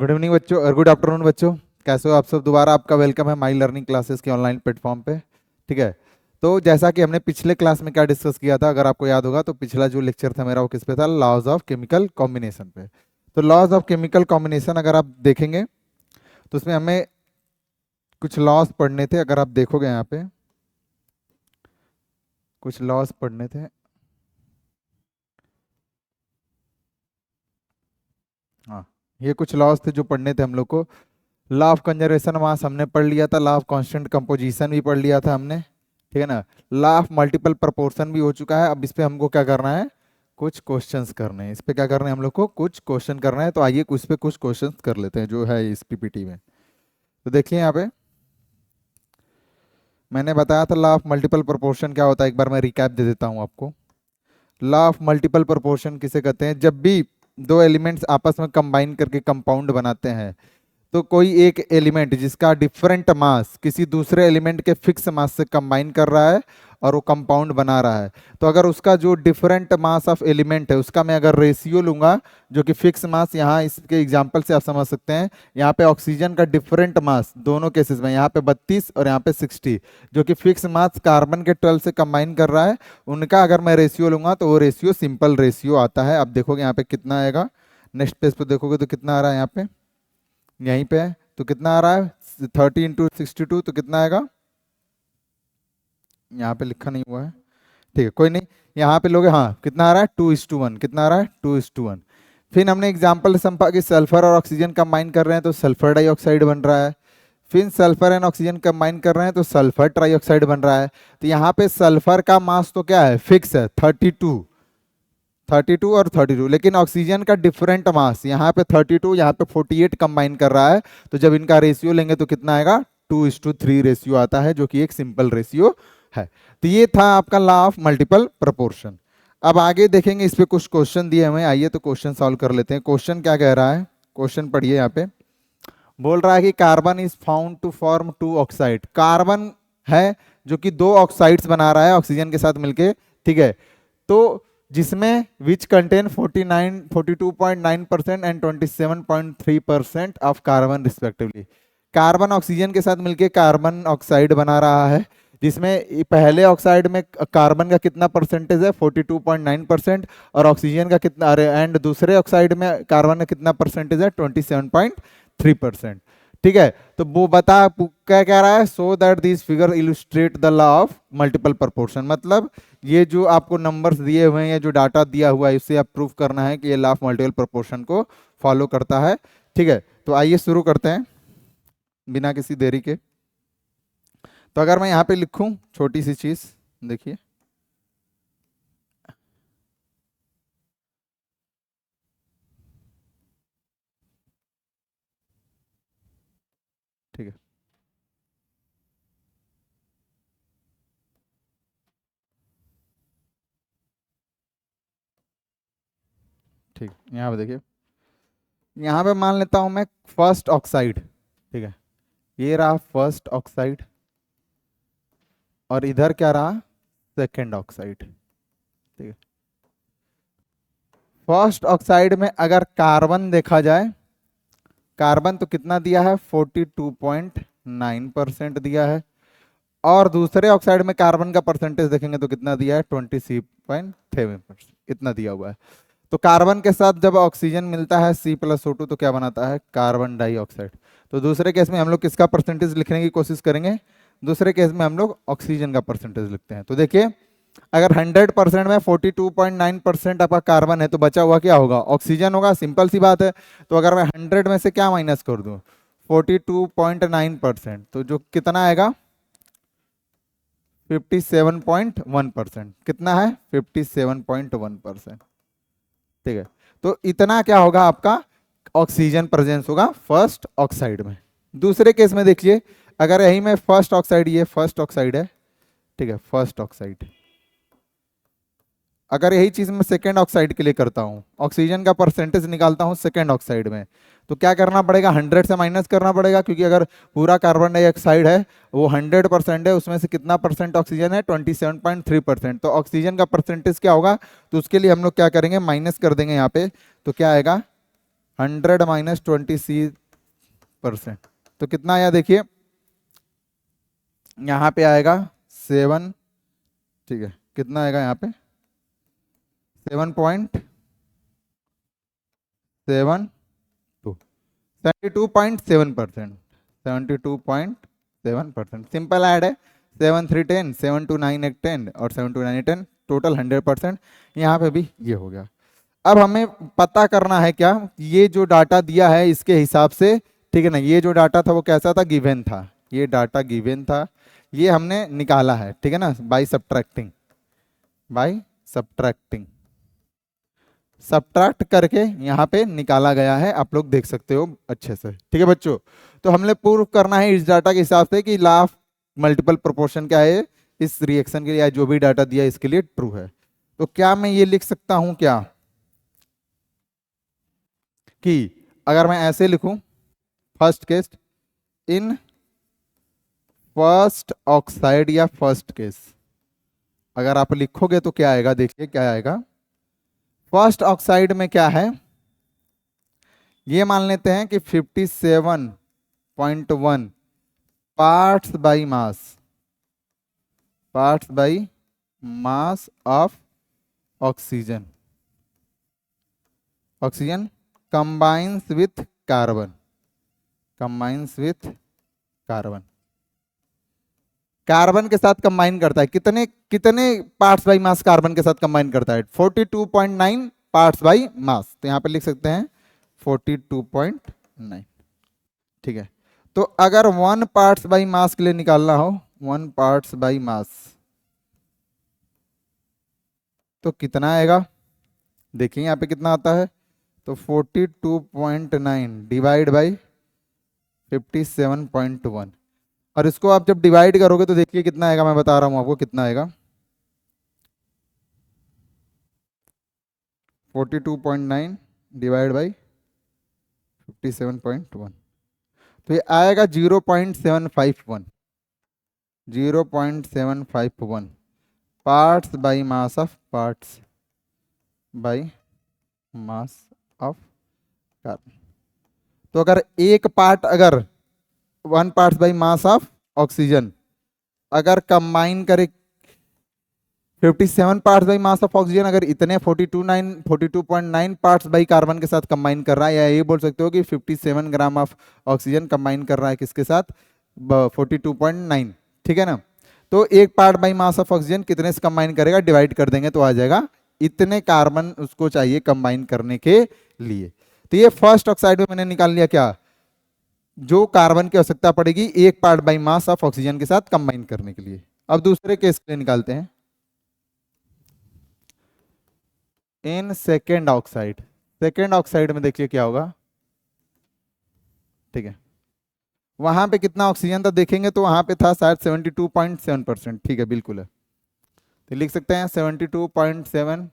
Good evening बच्चों और good afternoon बच्चों। कैसे हो आप सब? दोबारा आपका वेलकम है माई लर्निंग क्लासेस के ऑनलाइन प्लेटफॉर्म पे। ठीक है। तो जैसा कि हमने पिछले क्लास में क्या डिस्कस किया था, अगर आपको याद होगा तो पिछला जो लेक्चर था मेरा वो किस पे था? लॉज ऑफ केमिकल कॉम्बिनेशन पे। तो लॉज ऑफ केमिकल कॉम्बिनेशन अगर आप देखेंगे तो उसमें हमें कुछ लॉज पढ़ने थे। अगर आप देखोगे यहाँ पे कुछ लॉज पढ़ने थे। हाँ, ये कुछ लॉज थे जो पढ़ने थे हम लोग को। लॉ ऑफ कंजर्वेशन मास हमने पढ़ लिया था, लॉ ऑफ कांस्टेंट कंपोजिशन भी पढ़ लिया था हमने। ठीक है ना। लॉ ऑफ मल्टीपल प्रोपोर्शन भी हो चुका है। अब इस पे हमको क्या करना है? कुछ क्वेश्चंस करने हैं। इस पे क्या करना है हम लोग को? कुछ क्वेश्चन करना है। तो आइए कुछ पे कुछ क्वेश्चंस कर लेते हैं जो है इस पीपीटी में। तो देखिए यहाँ पे मैंने बताया था लॉ ऑफ मल्टीपल प्रोपोर्शन क्या होता है। एक बार मैं रिकैप दे देता हूँ आपको। लॉ ऑफ मल्टीपल प्रोपोर्शन किसे कहते हैं? जब भी दो एलिमेंट्स आपस में कंबाइन करके कंपाउंड बनाते हैं तो कोई एक एलिमेंट जिसका डिफरेंट मास किसी दूसरे एलिमेंट के फिक्स मास से कंबाइन कर रहा है और वो कंपाउंड बना रहा है, तो अगर उसका जो डिफरेंट मास ऑफ एलिमेंट है उसका मैं अगर रेशियो लूंगा जो कि फिक्स मास, यहाँ इसके एग्जांपल से आप समझ सकते हैं। यहाँ पे ऑक्सीजन का डिफरेंट मास दोनों केसेस में, यहाँ पे 32 और यहाँ पे 60, जो कि फिक्स मास कार्बन के 12 से कंबाइन कर रहा है, उनका अगर मैं रेशियो लूंगा तो वो रेशियो सिंपल रेशियो आता है। अब देखोगे यहाँ पे कितना आएगा। नेक्स्ट पेज पे देखोगे तो कितना आ रहा है यहाँ पे, यहीं पे है तो कितना आ रहा है? 30 × 62 तो कितना आएगा? यहाँ पे लिखा नहीं हुआ है, ठीक है कोई नहीं। यहाँ पे लोगे, हाँ कितना आ रहा है? 2:1। कितना आ रहा है? 2:1। फिर हमने एग्जाम्पल समझा कि सल्फर और ऑक्सीजन कंबाइन कर रहे हैं तो सल्फर डाइऑक्साइड बन रहा है। फिर सल्फर एंड ऑक्सीजन कंबाइन कर रहे हैं तो सल्फर ट्राइऑक्साइड बन रहा है। तो यहाँ पे सल्फर का मास तो क्या है? फिक्स है, 32 और 32, लेकिन ऑक्सीजन का डिफरेंट मास यहाँ पे 32, यहाँ पे 48 कंबाइन कर रहा है। तो जब इनका रेशियो लेंगे तो कितना आएगा? 2:3 रेशियो आता है, जो कि एक सिंपल रेशियो है। तो ये था आपका लॉ ऑफ मल्टीपल प्रोपोर्शन। अब आगे देखेंगे, इस पे कुछ क्वेश्चन दिए हमें। आइए तो क्वेश्चन सॉल्व कर लेते हैं। क्वेश्चन क्या कह रहा है? क्वेश्चन पढ़िए। यहाँ पे बोल रहा है कि carbon is found to form 2 oxide. Carbon है जो कि 2 ऑक्साइड्स बना रहा है ऑक्सीजन के साथ मिलके। ठीक है। तो जिसमें which contain 42.9% and 27.3% of carbon respectively. Carbon oxygen के साथ मिलके कार्बन ऑक्साइड बना रहा है, जिसमें पहले ऑक्साइड में कार्बन का कितना परसेंटेज है? 42.9%। और ऑक्सीजन का कितना, अरे एंड दूसरे ऑक्साइड में कार्बन का कितना परसेंटेज है? 27.3%। ठीक है। तो वो बता क्या कह रहा है? So that this figure illustrate the law of multiple proportion. मतलब ये जो आपको नंबर्स दिए हुए हैं या जो डाटा दिया हुआ है इससे आप प्रूव करना है कि ये लॉ ऑफ मल्टीपल प्रोपोर्शन को फॉलो करता है। ठीक है। तो आइए शुरू करते हैं बिना किसी देरी के। तो अगर मैं यहाँ पे लिखूं छोटी सी चीज, देखिए ठीक है, ठीक यहाँ पे देखिए, यहाँ पे मान लेता हूं मैं फर्स्ट ऑक्साइड। ठीक है, ये रहा फर्स्ट ऑक्साइड और इधर क्या रहा? Second oxide. ठीक है। फर्स्ट ऑक्साइड में अगर कार्बन देखा जाए, कार्बन तो कितना दिया है? 42.9% दिया है। और दूसरे ऑक्साइड में कार्बन का परसेंटेज देखेंगे तो कितना दिया है? 26.7%, इतना दिया हुआ है। तो कार्बन के साथ जब ऑक्सीजन मिलता है C+O2 तो क्या बनाता है? Carbon dioxide. तो दूसरे केस में हम लोग किसका परसेंटेज लिखने की कोशिश करेंगे? दूसरे केस में हम लोग ऑक्सीजन का परसेंटेज लिखते हैं। तो देखिए, अगर 100% में 42.9% आपका कार्बन है तो बचा हुआ क्या होगा? ऑक्सीजन होगा। सिंपल सी बात है। तो अगर मैं 100 में से क्या माइनस कर दूं? 42.9%, तो जो कितना आएगा? 57.1%। कितना है? 57.1%। ठीक है। तो इतना क्या होगा आपका? ऑक्सीजन प्रेजेंस होगा फर्स्ट ऑक्साइड में। दूसरे केस में देखिए, अगर यही में फर्स्ट ऑक्साइड, ये फर्स्ट ऑक्साइड है, ठीक है, फर्स्ट ऑक्साइड। अगर यही चीज मैं सेकेंड ऑक्साइड के लिए करता हूं, ऑक्सीजन का परसेंटेज निकालता हूं सेकेंड ऑक्साइड में, तो क्या करना पड़ेगा? 100 से माइनस करना पड़ेगा, क्योंकि अगर पूरा कार्बन डाइऑक्साइड है वो 100% है, उसमें से कितना परसेंट ऑक्सीजन है? 27.3%। तो ऑक्सीजन का परसेंटेज क्या होगा? तो उसके लिए हम लोग क्या करेंगे? माइनस कर देंगे यहाँ पे। तो क्या आएगा? 100 माइनस 20% तो कितना आया देखिए, यहाँ पे आएगा 7, ठीक है, कितना आएगा यहाँ पे 7.72, 72.7%, 72.7%। सिंपल ऐड है, 7 3 10, 7 2 9 8 10 और 7 2 9 10, टोटल 100%। यहाँ पे भी ये हो गया। अब हमें पता करना है क्या, ये जो डाटा दिया है इसके हिसाब से, ठीक है ना, ये जो डाटा था वो कैसा था, गिवन था, ये डाटा गिवन था, ये हमने निकाला है, ठीक है ना, by subtracting, by subtracting, subtract करके यहाँ पे निकाला गया है, आप लोग देख सकते हो अच्छे से, ठीक है बच्चों। तो हमने प्रूव करना है इस डाटा के हिसाब से कि लॉ ऑफ मल्टीपल प्रोपोर्शन क्या है, इस रिएक्शन के लिए जो भी डाटा दिया इसके लिए ट्रू है। तो क्या मैं ये लिख सकता हूं क्या कि अगर मैं ऐसे लिखूं, first case in first oxide या फर्स्ट केस, अगर आप लिखोगे तो क्या आएगा, देखिए क्या आएगा। फर्स्ट ऑक्साइड में क्या है, ये मान लेते हैं कि 57.1 parts by mass, parts by mass of oxygen, oxygen combines with carbon, combines with carbon, carbon के साथ कंबाइन करता है, कितने कितने पार्ट्स बाई मास कार्बन के साथ कंबाइन करता है, 42.9 पार्ट्स बाई मास, तो यहां पे लिख सकते हैं 42.9, ठीक है। तो अगर 1 पार्ट्स बाई मास के लिए निकालना हो, 1 पार्ट्स बाई मास, तो कितना आएगा, देखिए यहाँ पे कितना आता है, तो 42.9 डिवाइड बाई 57.1, और इसको आप जब डिवाइड करोगे तो देखिए कितना आएगा, मैं बता रहा हूं आपको कितना आएगा, 42.9 डिवाइड बाई 57.1, तो ये आएगा 0.751, 0.751 parts by mass of, parts by mass of carbon. तो अगर एक पार्ट, अगर 1 parts by mass of oxygen अगर कंबाइन करे 57 parts by mass of oxygen, अगर इतने 42.9 पार्ट्स बाई कार्बन के साथ कंबाइन कर रहा है, या ये बोल सकते हो कि 57 ग्राम ऑफ ऑक्सीजन कंबाइन कर रहा है किसके साथ, 42.9, ठीक है ना। तो एक part by mass of oxygen कितने से कंबाइन करेगा, डिवाइड कर देंगे तो आ जाएगा इतने कार्बन उसको चाहिए कंबाइन करने के लिए। तो ये फर्स्ट ऑक्साइड में मैंने निकाल लिया क्या, जो कार्बन की आवश्यकता पड़ेगी एक part by mass of oxygen के साथ कंबाइन करने के लिए। अब दूसरे केस के लिए निकालते हैं, in second oxide, second oxide में देखिए क्या होगा, ठीक है, वहां पे कितना ऑक्सीजन था देखेंगे तो वहां पे था शायद 72.7%, ठीक है बिल्कुल है, तो लिख सकते हैं 72.7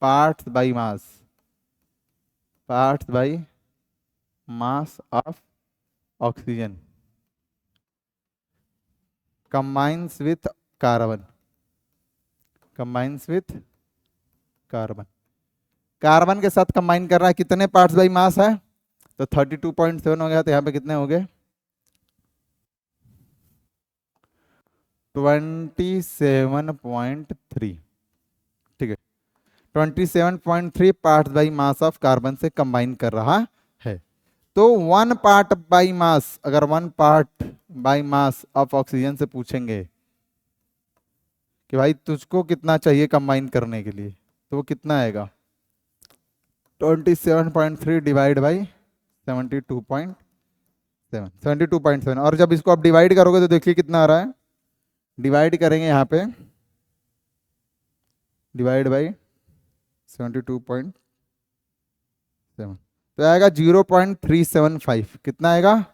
parts by mass, parts by mass of oxygen combines with carbon, combines with carbon, carbon के साथ कंबाइन कर रहा है, कितने पार्ट्स बाई मास है, तो 32.7 हो गया, तो यहाँ पे कितने हो गए 27.3, ठीक है, 27.3 parts by mass of carbon से कंबाइन कर रहा है। तो 1 पार्ट बाई मास, अगर 1 part by mass of oxygen से पूछेंगे कि भाई तुझको कितना चाहिए कंबाइन करने के लिए, तो वो कितना आएगा 27.3 डिवाइड बाई 72.7, और जब इसको आप डिवाइड करोगे तो देखिए कितना आ रहा है, डिवाइड करेंगे यहाँ पे, डिवाइड बाई 72.7, तो आएगा 0.375, कितना आएगा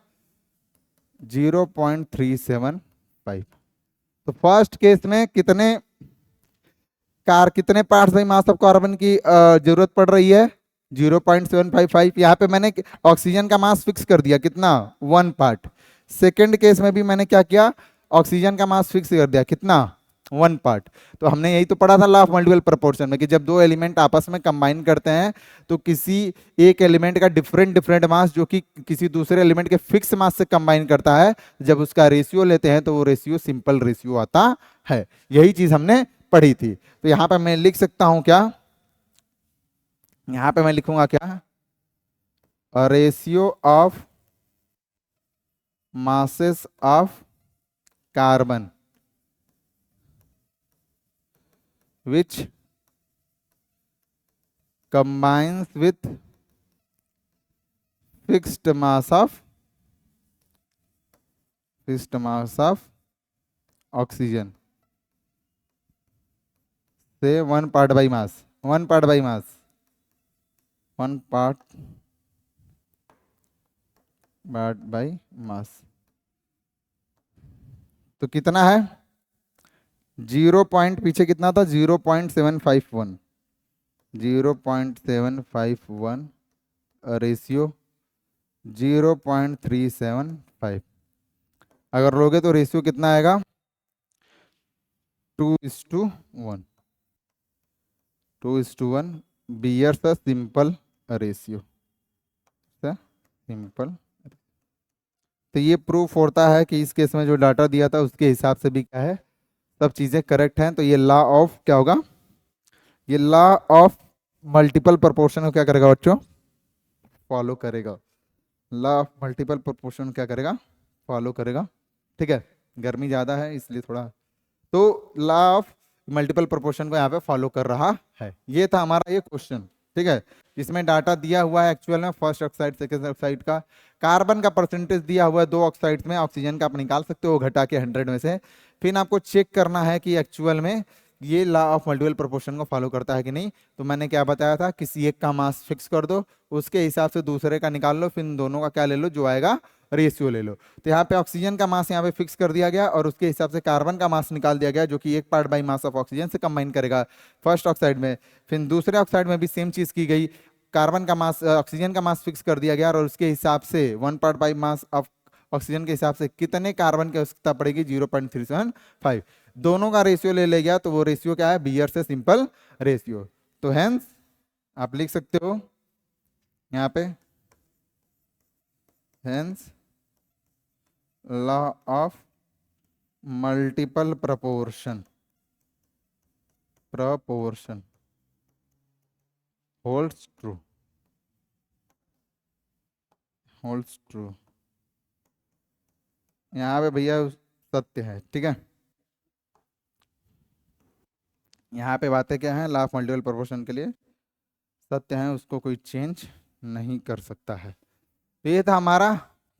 0.375। तो फर्स्ट केस में कितने कितने parts by mass of carbon की जरूरत पड़ रही है, 0.755। यहाँ पे मैंने ऑक्सीजन का मास फिक्स कर दिया कितना, 1 पार्ट। सेकेंड केस में भी मैंने क्या किया, ऑक्सीजन का मास फिक्स कर दिया कितना वन पार्ट। तो हमने यही तो पढ़ा था लॉ ऑफ मल्टीपल प्रोपोर्शन में कि जब दो एलिमेंट आपस में कंबाइन करते हैं तो किसी एक एलिमेंट का डिफरेंट डिफरेंट मास जो कि किसी दूसरे एलिमेंट के फिक्स मास से कंबाइन करता है, जब उसका रेशियो लेते हैं तो वो रेशियो सिंपल रेशियो आता है। यही चीज हमने पढ़ी थी। तो यहां पर मैं लिख सकता हूं क्या, यहां पे मैं लिखूंगा क्या, ratio of masses of carbon which combines with fixed mass of oxygen say one part by mass, one part by mass, one part by mass। तो कितना है, 0 पीछे कितना था, 0.751, 0.751 रेशियो 0.375। अगर लोगे तो रेशियो कितना आएगा, 2:1, 2:1 bears a simple ratio, simple. तो ये प्रूफ होता है कि इस केस में जो डाटा दिया था उसके हिसाब से भी क्या है, सब चीजें करेक्ट हैं। तो ये लॉ ऑफ क्या होगा, ये लॉ ऑफ मल्टीपल प्रोपोर्शन को क्या करेगा बच्चों, फॉलो करेगा। लॉ ऑफ मल्टीपल प्रोपोर्शन क्या करेगा, फॉलो करेगा। ठीक है, गर्मी ज्यादा है इसलिए थोड़ा, तो लॉ ऑफ मल्टीपल प्रोपोर्शन को यहाँ पे फॉलो कर रहा है। ये था हमारा ये क्वेश्चन। ठीक है, इसमें डाटा दिया हुआ है एक्चुअल में फर्स्ट ऑक्साइड सेकंड ऑक्साइड का, कार्बन का परसेंटेज दिया हुआ है दो ऑक्साइड्स में, ऑक्सीजन का आप निकाल सकते हो घटा के 100 में से। फिर आपको चेक करना है कि एक्चुअल में ये लॉ ऑफ मल्टीपल प्रोपोर्शन को फॉलो करता है कि नहीं। तो मैंने क्या बताया था, किसी एक का मास फिक्स कर दो, उसके हिसाब से दूसरे का निकाल लो, फिर दोनों का क्या ले लो, जो आएगा रेशियो ले लो। तो यहाँ पे ऑक्सीजन का मास यहाँ पे फिक्स कर दिया गया और उसके हिसाब से कार्बन का मास निकाल दिया गया, जो कि 1 part by mass of oxygen से कंबाइन करेगा फर्स्ट ऑक्साइड में। फिर दूसरे ऑक्साइड में भी सेम चीज की गई, कार्बन का मास ऑक्सीजन का मास फिक्स कर दिया गया और उसके हिसाब से 1 part by mass of oxygen के हिसाब से कितने कार्बन की आवश्यकता पड़ेगी, 0.375। दोनों का रेशियो ले गया तो वो रेशियो क्या है, बियर से सिंपल रेशियो। तो हेंस आप लिख सकते हो यहाँ पे, hence law of multiple proportion holds true, यहाँ पे भैया सत्य है। ठीक है, यहाँ पे बातें क्या है, लॉ ऑफ मल्टीपल प्रोपोर्शन के लिए सत्य है, उसको कोई चेंज नहीं कर सकता है। तो ये था हमारा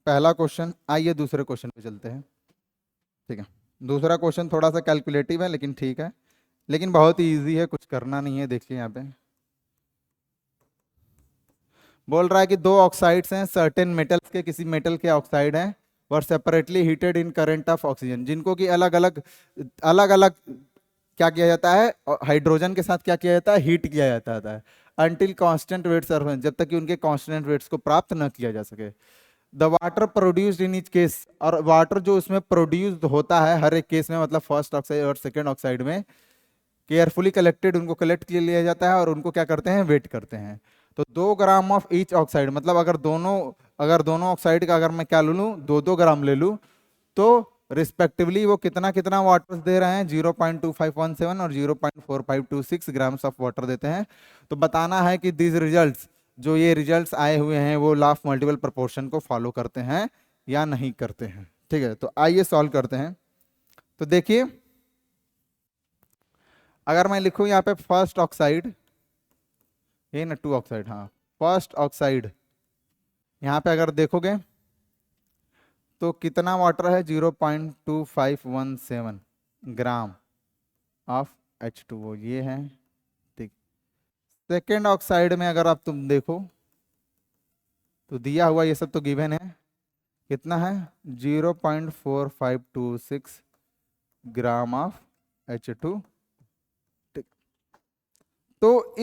पहला क्वेश्चन। आइए दूसरे क्वेश्चन पे चलते हैं। ठीक है, दूसरा क्वेश्चन थोड़ा सा कैलकुलेटिव है लेकिन ठीक है, लेकिन बहुत ही ईजी है, कुछ करना नहीं है। देखिए यहाँ पे बोल रहा है कि दो ऑक्साइड्स हैं, सर्टेन मेटल्स के, किसी मेटल के ऑक्साइड हैं, और separately heated in current of oxygen, जिनको कि अलग अलग क्या किया जाता है, हाइड्रोजन के साथ क्या किया जाता है, हीट किया जाता है अंटिल कांस्टेंट वेट्स आर, जब तक कि उनके कांस्टेंट वेट्स को प्राप्त न किया जा सके। The water produced in each case, और वाटर जो उसमें प्रोड्यूस्ड होता है हर एक केस में, मतलब फर्स्ट ऑक्साइड और सेकेंड ऑक्साइड में, केयरफुली कलेक्टेड, उनको कलेक्ट कर लिया जाता है और उनको क्या करते हैं, वेट करते हैं। तो 2 ग्राम ऑफ ईच ऑक्साइड, मतलब अगर दोनों ऑक्साइड का अगर मैं क्या ले लूँ, 2-2 ग्राम ले लूँ, तो रिस्पेक्टिवली वो कितना कितना वाटर दे रहे हैं, 0.2517 और 0.4526 ग्राम्स ऑफ वाटर देते हैं। तो बताना है कि दिस रिजल्ट्स, जो ये रिजल्ट्स आए हुए हैं, वो लॉ ऑफ मल्टीपल प्रोपोर्शन को फॉलो करते हैं या नहीं करते हैं। ठीक है, तो आइए सॉल्व करते हैं। तो देखिए, अगर मैं लिखूं यहाँ पे फर्स्ट ऑक्साइड, ये ना 2 ऑक्साइड, हाँ फर्स्ट ऑक्साइड, यहाँ पे अगर देखोगे तो कितना वाटर है, 0.2517 ग्राम ऑफ H2O, ये है। ठीक, सेकेंड ऑक्साइड में अगर आप तुम देखो तो दिया हुआ ये सब तो गिवन है, कितना है, 0.4526 ग्राम ऑफ H2। ठीक, तो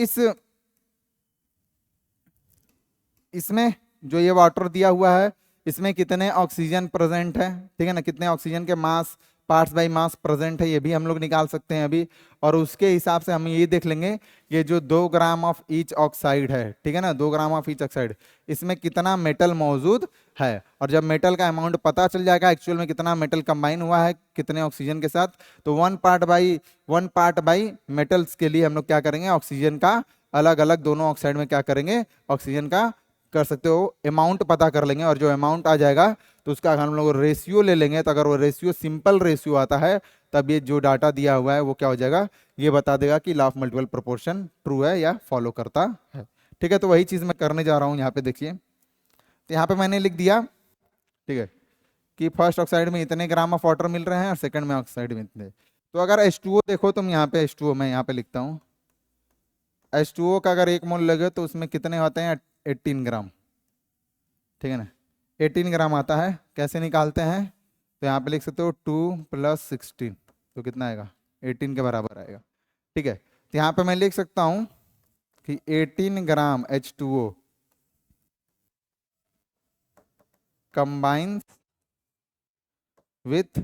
इसमें जो ये वाटर दिया हुआ है, इसमें कितने ऑक्सीजन प्रेजेंट है, ठीक है ना, कितने ऑक्सीजन के मास पार्ट्स बाय मास प्रेजेंट है, ये भी हम लोग निकाल सकते हैं अभी। और उसके हिसाब से हम ये देख लेंगे ये जो 2 ग्राम ऑफ ईच ऑक्साइड है, ठीक है ना, 2 ग्राम ऑफ ईच ऑक्साइड, इसमें कितना मेटल मौजूद है। और जब मेटल का अमाउंट पता चल जाएगा एक्चुअल में कितना मेटल कंबाइन हुआ है कितने ऑक्सीजन के साथ, तो 1 पार्ट बाई मेटल्स के लिए हम लोग क्या करेंगे, ऑक्सीजन का अलग अलग दोनों ऑक्साइड में क्या करेंगे, ऑक्सीजन का कर सकते हो अमाउंट पता कर लेंगे। और जो अमाउंट आ जाएगा तो उसका अगर हम लोग रेशियो ले लेंगे, तो अगर वो रेशियो सिंपल रेशियो आता है तब ये जो डाटा दिया हुआ है वो क्या हो जाएगा, ये बता देगा कि law of multiple proportion true है या फॉलो करता है। ठीक है, तो वही चीज मैं करने जा रहा हूँ यहाँ पे देखिए। तो यहाँ पे मैंने लिख दिया, ठीक है, कि फर्स्ट ऑक्साइड में इतने ग्राम ऑफ वाटर मिल रहे हैं और सेकंड में ऑक्साइड में इतने। तो अगर H2O देखो तुम यहाँ पे, H2O मैं यहाँ पे लिखता हूँ, H2O का अगर 1 मोल लगे तो उसमें कितने होते हैं, 18 ग्राम, ठीक है ना, 18 ग्राम आता है। कैसे निकालते हैं, तो यहाँ पे लिख सकते हो 2 + 16, तो कितना आएगा, 18 के बराबर आएगा। ठीक है, तो यहाँ पे मैं लिख सकता हूँ कि 18 ग्राम H2O कंबाइंस विथ,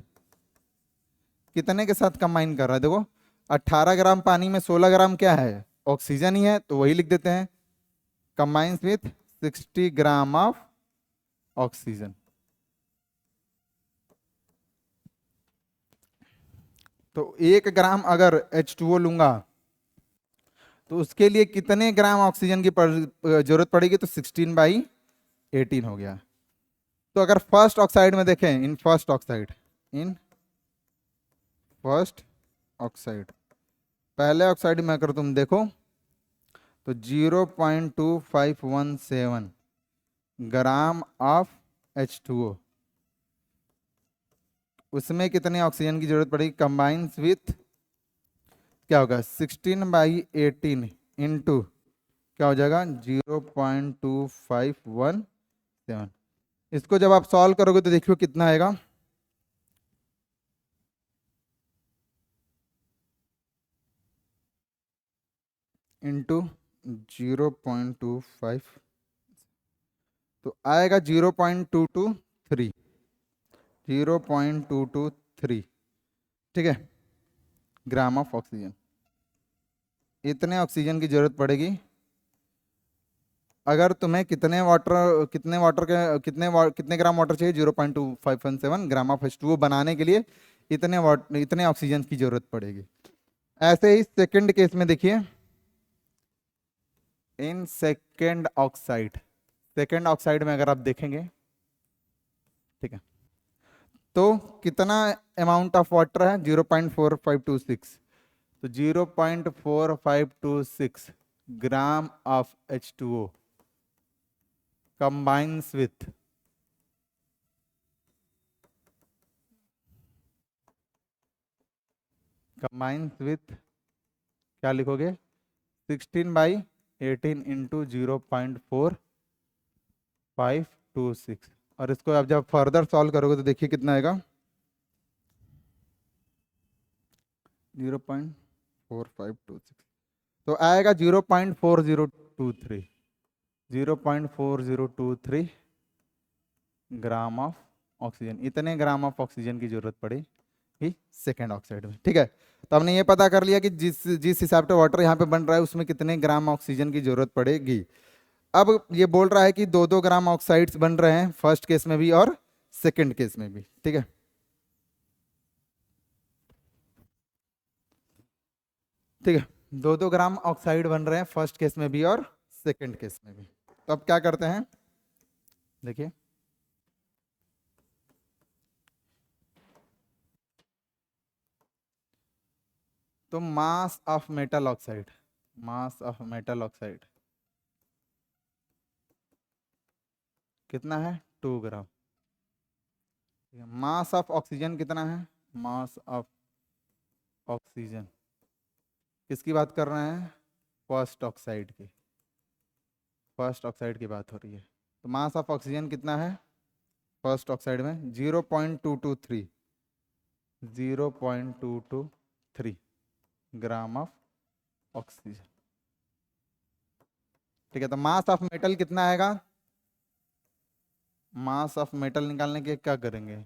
कितने के साथ कंबाइन कर रहा है, देखो 18 ग्राम पानी में 16 ग्राम क्या है, ऑक्सीजन ही है, तो वही लिख देते हैं, combines with 60 gram of oxygen. तो 1 ग्राम अगर H2O लूंगा तो उसके लिए कितने ग्राम ऑक्सीजन की जरूरत पड़ेगी, तो 16/18 हो गया। तो अगर फर्स्ट ऑक्साइड में देखें, इन फर्स्ट ऑक्साइड पहले ऑक्साइड में अगर तुम देखो तो 0.2517 ग्राम ऑफ H2O, उसमें कितने ऑक्सीजन की जरूरत पड़ेगी, कंबाइंस विथ क्या होगा 16/18 इंटू क्या हो जाएगा 0.2517। इसको जब आप सॉल्व करोगे तो देखियो कितना आएगा, इंटू 0.25, तो आएगा 0.223, 0.223, ठीक है, ग्राम ऑफ ऑक्सीजन। इतने ऑक्सीजन की जरूरत पड़ेगी अगर तुम्हें कितने वाटर के कितने ग्राम वाटर चाहिए, 0.2517 ग्राम ऑफ H2O बनाने के लिए इतने ऑक्सीजन की जरूरत पड़ेगी। ऐसे ही सेकंड केस में देखिए, इन सेकंड ऑक्साइड में अगर आप देखेंगे, ठीक है, तो कितना अमाउंट ऑफ वाटर है, 0.4526, तो 0.4526 gram of H2O combines with क्या लिखोगे, 16/18 इंटू 0.4526। और इसको आप जब फर्दर सॉल्व करोगे तो देखिए कितना आएगा, 0.4526, तो आएगा 0.4023, 0.4023 ग्राम ऑफ ऑक्सीजन। इतने ग्राम ऑफ ऑक्सीजन की जरूरत पड़ेगी सेकेंड ऑक्साइड में। ठीक है, तो हमने ये पता कर लिया कि जिस जिस हिसाब से वाटर यहाँ पे बन रहा है उसमें कितने ग्राम ऑक्सीजन की जरूरत पड़ेगी। अब ये बोल रहा है कि 2-2 ग्राम ऑक्साइड्स बन रहे हैं फर्स्ट केस में भी और सेकंड केस में भी। ठीक है, ठीक है, 2-2 ग्राम ऑक्साइड बन रहे हैं फर्स्ट केस में भी और सेकंड केस में भी। तो अब क्या करते हैं, देखिए तो मास ऑफ मेटल ऑक्साइड कितना है, 2 ग्राम। मास ऑफ ऑक्सीजन कितना है, मास ऑफ ऑक्सीजन किसकी बात कर रहे हैं, फर्स्ट ऑक्साइड की बात हो रही है। तो मास ऑफ ऑक्सीजन कितना है फर्स्ट ऑक्साइड में, 0.223 ग्राम ऑफ ऑक्सीजन। ठीक है, तो मास ऑफ मेटल कितना आएगा, मास ऑफ मेटल निकालने के क्या करेंगे,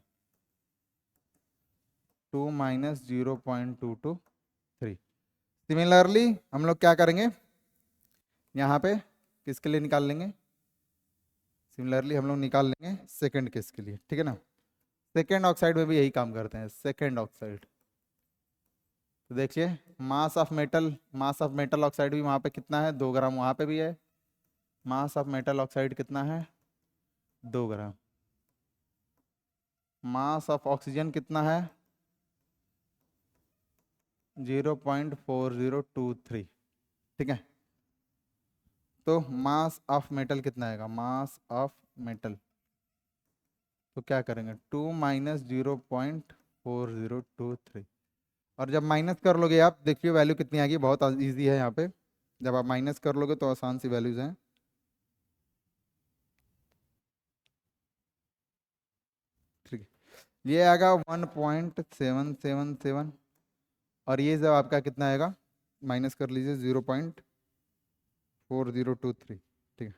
2 माइनस 0.223। सिमिलरली हम लोग क्या करेंगे यहाँ पे, किसके लिए निकाल लेंगे, सिमिलरली हम लोग निकाल लेंगे सेकेंड केस के लिए, ठीक है ना। सेकेंड ऑक्साइड में भी यही काम करते हैं, सेकेंड ऑक्साइड। तो देखिए मास ऑफ मेटल ऑक्साइड भी वहाँ पे कितना है, 2 ग्राम, वहाँ पे भी है। मास ऑफ मेटल ऑक्साइड कितना है, 2 ग्राम। मास ऑफ ऑक्सीजन कितना है, 0.4023, ठीक है। तो मास ऑफ मेटल कितना आएगा, मास ऑफ मेटल, तो क्या करेंगे 2 माइनस 0.4023, और जब माइनस कर लोगे आप देखिए वैल्यू कितनी आएगी, बहुत इजी है यहाँ पे। जब आप माइनस कर लोगे तो आसान सी वैल्यूज हैं। ठीक है, ये आएगा 1.777, और ये जब आपका कितना आएगा, माइनस कर लीजिए 0.4023, ठीक है,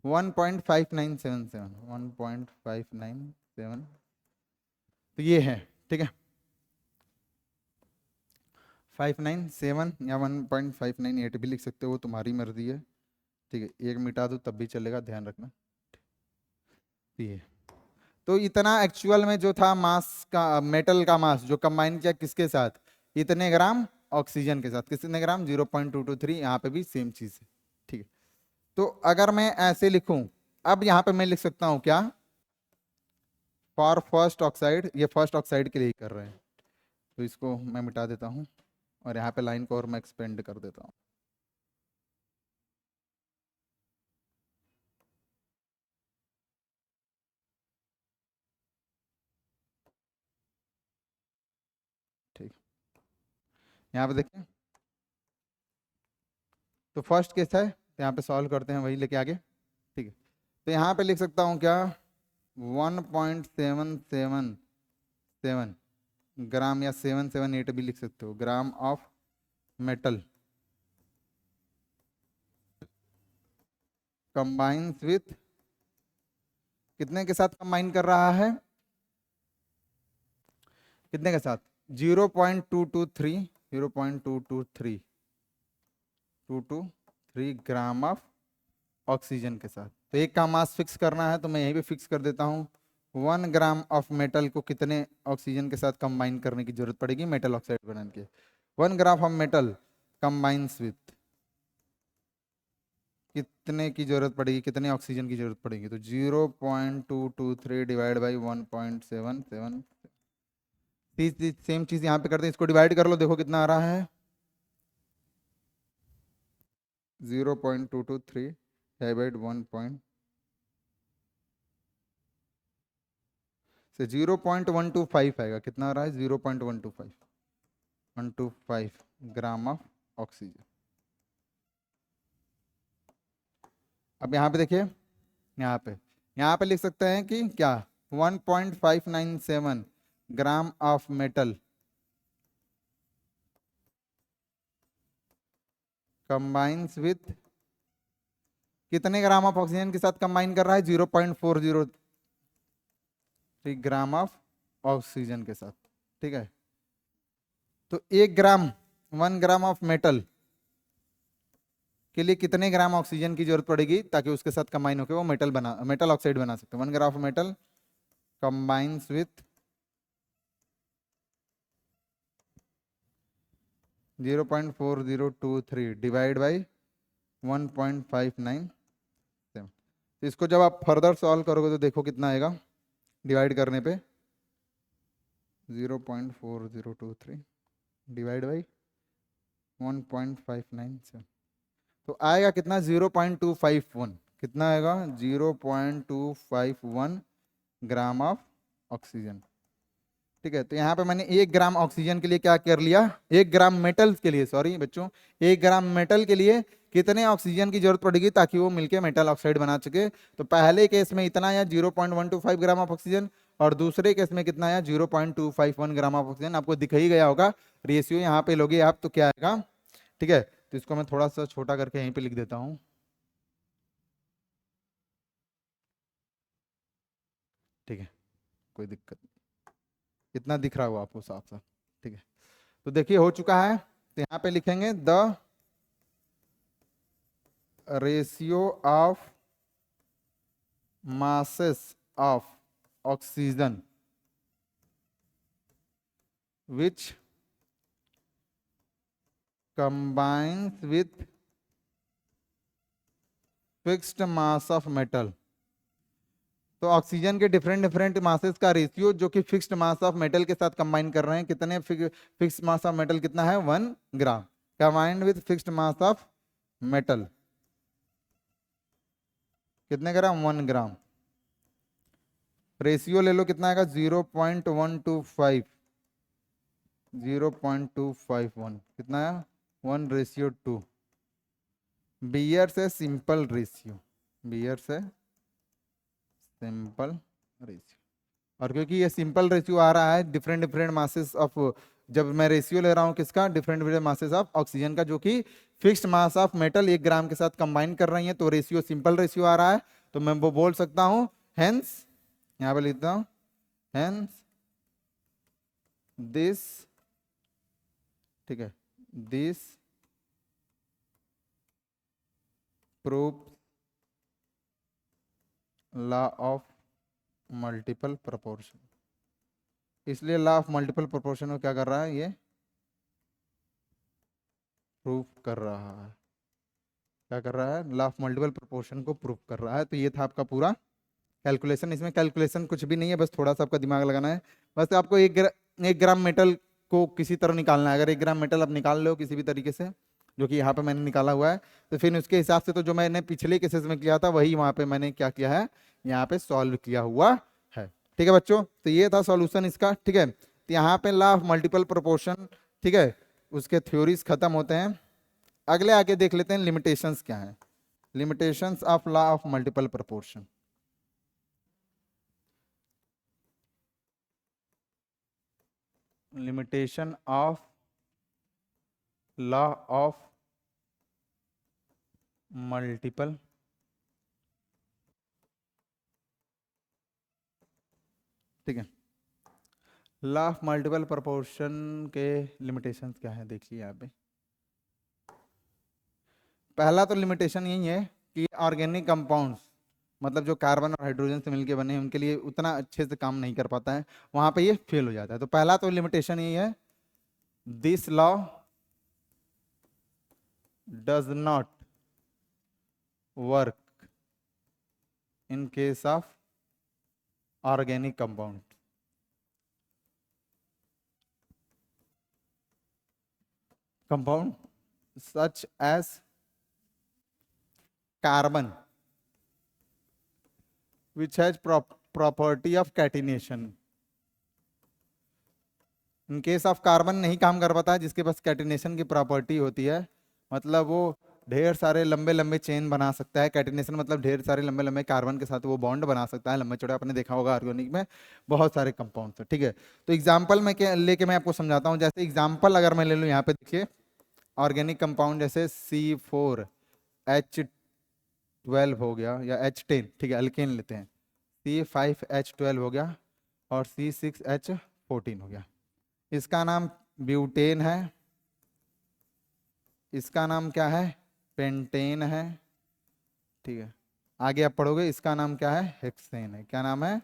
1.5977, 1.597, तो ये है, ठीक है, 597 या 1.598 भी लिख सकते हो, वो तुम्हारी मर्जी है, ठीक है। एक मिटा दो तब भी चलेगा, ध्यान रखना। ये तो इतना एक्चुअल में जो था मास का, मेटल का मास जो कंबाइन किया किसके साथ, इतने ग्राम ऑक्सीजन के साथ, कितने ग्राम, 0.223, यहाँ पे भी सेम चीज है, ठीक है। तो अगर मैं ऐसे लिखूं, अब यहाँ पे मैं लिख सकता हूँ क्या, फॉर फर्स्ट ऑक्साइड, ये फर्स्ट ऑक्साइड के लिए ही कर रहे हैं, तो इसको मैं मिटा देता हूँ, और यहाँ पे लाइन को और मैं एक्सपेंड कर देता हूँ। ठीक, यहाँ पे देखिए, तो फर्स्ट केस है, तो यहाँ पे सॉल्व करते हैं वही लेके आगे, ठीक है। तो यहाँ पे लिख सकता हूँ क्या, 1.777 ग्राम, या 778 भी लिख सकते हो, gram of metal combines with, कितने के साथ कंबाइन कर रहा है, कितने के साथ, 0.223, 0.223 ग्राम ऑफ ऑक्सीजन के साथ। तो एक का मास फिक्स करना है, तो मैं यहीं पे फिक्स कर देता हूँ, 1 ग्राम ऑफ मेटल को कितने ऑक्सीजन के साथ कंबाइन करने की जरूरत पड़ेगी मेटल ऑक्साइड बनाने के, 1 gram of metal combines with, कितने की जरूरत पड़ेगी, कितने ऑक्सीजन की जरूरत पड़ेगी, तो 0.223 डिवाइड बाई 1.77, सेम चीज यहाँ पे करते हैं, इसको डिवाइड कर लो, देखो कितना आ रहा है, 0.223 डिवाइड 1 से 0.125 आएगा, कितना आ रहा है, 0.125, 125 ग्राम ऑफ ऑक्सीजन। अब यहाँ पे देखिए, यहाँ पे लिख सकते हैं कि क्या, 1.597 gram of metal combines with, कितने ग्राम ऑफ ऑक्सीजन के साथ कंबाइन कर रहा है, 0.403 ग्राम ऑफ ऑक्सीजन के साथ, ठीक है। तो 1 ग्राम, 1 ग्राम ऑफ मेटल के लिए कितने ग्राम ऑक्सीजन की जरूरत पड़ेगी ताकि उसके साथ कंबाइन होकर वो मेटल ऑक्साइड बना सकते हैं, 1 gram of metal combines with 0.4023 divide by 1.597। तो इसको जब आप फर्दर सॉल्व करोगे तो देखो कितना आएगा, डिवाइड करने पे 0.4023 डिवाइड बाई 1.597, तो आएगा कितना, 0.251, कितना आएगा, 0.251 ग्राम ऑफ ऑक्सीजन, ठीक है। तो यहाँ पे मैंने 1 ग्राम ऑक्सीजन के लिए क्या कर लिया, 1 ग्राम मेटल के लिए, सॉरी बच्चों, 1 ग्राम मेटल के लिए कितने ऑक्सीजन की जरूरत पड़ेगी ताकि वो मिलके मेटल ऑक्साइड बना सके, तो पहले केस में इतना आया 0.125 ग्राम ऑफ ऑक्सीजन, और दूसरे केस में कितना आया, 0.251 ग्राम ऑफ ऑक्सीजन। आपको दिख ही गया होगा, रेशियो यहाँ पे लोगे आप तो क्या आएगा, ठीक है। तो इसको मैं थोड़ा सा छोटा करके यहीं पे लिख देता हूँ, ठीक है, कोई दिक्कत नहीं। इतना दिख रहा होगा आपको साफ साफ। ठीक है, तो देखिए हो चुका है। तो यहाँ पे लिखेंगे the ratio of masses of oxygen which combines with fixed mass of metal। तो ऑक्सीजन के डिफरेंट डिफरेंट मासेस का रेशियो जो कि फिक्स्ड मास ऑफ मेटल के साथ कंबाइन कर रहे हैं, कितने फिक्स्ड मास ऑफ मेटल कितना है 1 gram, combined with fixed mass of metal कितने ग्राम 1 ग्राम। रेशियो ले लो कितना आएगा 0.125, 0.251 कितना है 1:2। बियर से सिंपल रेशियो, बियर से सिंपल रेशियो। और क्योंकि ये सिंपल रेशियो आ रहा है डिफरेंट डिफरेंट मासेस ऑफ, जब मैं रेशियो ले रहा हूँ किसका different different masses of oxygen का जो कि फिक्स्ड मास ऑफ मेटल 1 ग्राम के साथ कंबाइन कर रही है, तो रेशियो सिंपल रेशियो आ रहा है। तो मैं वो बोल सकता हूँ हेंस, यहाँ पे लिखता हूँ हेंस दिस, ठीक है, this proof law of multiple proportion. इसलिए लॉ ऑफ मल्टीपल प्रोपोर्शन को क्या कर रहा है, ये प्रूफ कर रहा है। क्या कर रहा है, लॉ ऑफ मल्टीपल प्रोपोर्शन को प्रूफ कर रहा है। तो ये था आपका पूरा कैलकुलेशन। इसमें कैलकुलेशन कुछ भी नहीं है, बस थोड़ा सा आपका दिमाग लगाना है। बस आपको 1 ग्राम मेटल को किसी तरह निकालना है। अगर 1 ग्राम मेटल आप निकाल लो किसी भी तरीके से, जो कि यहाँ पे मैंने निकाला हुआ है, तो फिर उसके हिसाब से तो जो मैंने पिछले केसेस में किया था वही वहाँ पे मैंने क्या किया है, यहाँ पे सॉल्व किया हुआ है। ठीक है बच्चों, तो ये था सॉल्यूशन इसका। ठीक है, तो यहाँ पे लॉ ऑफ मल्टीपल प्रोपोर्शन, ठीक है, उसके थ्योरीज खत्म होते हैं। अगले आगे देख लेते हैं लिमिटेशंस क्या है। Limitations of law of multiple proportion. Limitation of law of multiple ठीक है, लॉ ऑफ मल्टीपल प्रोपोर्शन के लिमिटेशंस क्या है देखिए यहाँ पे। पहला तो लिमिटेशन यही है कि ऑर्गेनिक कंपाउंड्स, मतलब जो कार्बन और हाइड्रोजन से मिलके बने हैं, उनके लिए उतना अच्छे से काम नहीं कर पाता है, वहां पे ये फेल हो जाता है। तो पहला तो लिमिटेशन यही है, this law does not work in case of organic compound. Compound such as carbon which has property of catenation। In case of carbon नहीं काम कर पाता है, जिसके पास कैटिनेशन की प्रॉपर्टी होती है, मतलब वो ढेर सारे लंबे लंबे चेन बना सकता है। कैटिनेशन मतलब ढेर सारे लंबे लंबे कार्बन के साथ वो बॉन्ड बना सकता है, लंबे चौड़े, आपने देखा होगा ऑर्गेनिक में बहुत सारे कंपाउंड है। ठीक है, तो एग्जाम्पल में क्या लेके मैं आपको समझाता हूँ। जैसे एग्जाम्पल अगर मैं ले लूँ, यहाँ पे देखिए ऑर्गेनिक कंपाउंड जैसे C4H12 हो गया, या H10, ठीक है, अल्केन लेते हैं, C5H12 हो गया और C6H14 हो गया। इसका नाम ब्यूटेन है, इसका नाम क्या है पेंटेन है। ठीक है, आगे आप पढ़ोगे इसका नाम क्या है हेक्सेन है। क्या नाम है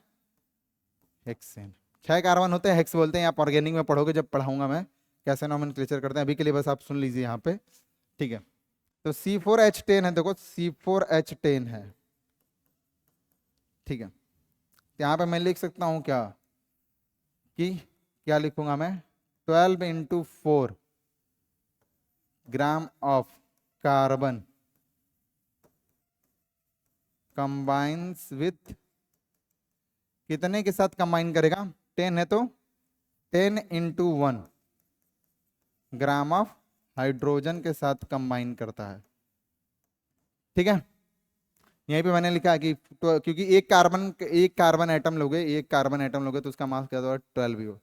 हेक्सेन। 6 कार्बन होते हैं, हेक्स बोलते हैं। आप ऑर्गेनिक में पढ़ोगे, जब पढ़ाऊंगा मैं कैसे नॉमेनक्लेचर करते हैं। अभी के लिए बस आप सुन लीजिए यहाँ पे। ठीक है, तो C4H10 है, देखो C4H10 है। ठीक है, यहाँ पे मैं लिख सकता हूँ क्या, कि क्या लिखूंगा मैं 12 × 4 gram of carbon combines with, कितने के साथ कंबाइन करेगा 10 है, तो 10 × 1 ग्राम ऑफ हाइड्रोजन के साथ कंबाइन करता है। ठीक है, यहीं पे मैंने लिखा है कि क्योंकि एक कार्बन एटम लोगे, एक कार्बन एटम लोगे तो उसका मास क्या होगा 12 ही हो।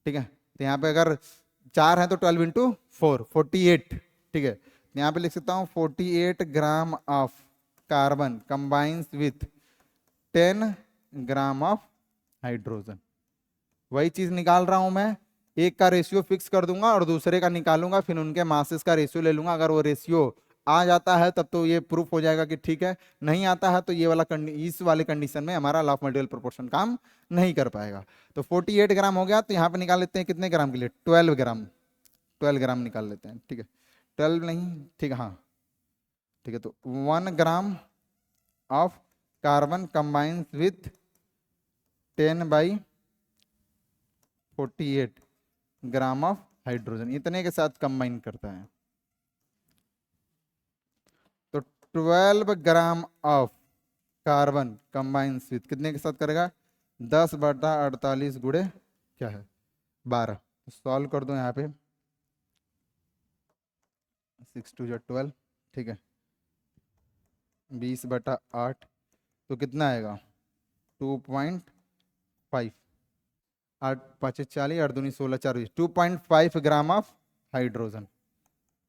ठीक है, तो यहाँ पे अगर 4 है तो 12 × 4 48। ठीक है, यहाँ पे लिख सकता हूँ 48 gram of carbon combines with 10 gram of hydrogen. वही चीज निकाल रहा हूं मैं, एक का रेशियो फिक्स कर दूंगा और दूसरे का निकालूंगा, फिर उनके मासेस का रेशियो ले लूंगा। अगर वो रेशियो आ जाता है तब तो ये प्रूफ हो जाएगा कि ठीक है, नहीं आता है तो ये वाला इस वाले कंडीशन में हमारा लॉ ऑफ मल्टीपल प्रोपोर्शन काम नहीं कर पाएगा। तो 48 ग्राम हो गया, तो यहाँ पे निकाल लेते हैं कितने ग्राम के लिए, 12 ग्राम, 12 ग्राम निकाल लेते हैं, ठीक है, 12 नहीं, ठीक है, हाँ ठीक है। तो 1 gram of carbon combines with 10/48 gram of hydrogen, इतने के साथ कंबाइन करता है। तो 12 gram of carbon combines with कितने के साथ करेगा, 10/48 गुणे क्या है 12। तो सॉल्व कर दो यहाँ पे, 6 2 12, ठीक है, 20/8 तो कितना आएगा 2.5, 8 5 40, 8 दूनी 16, 4 2.5 ग्राम ऑफ हाइड्रोजन,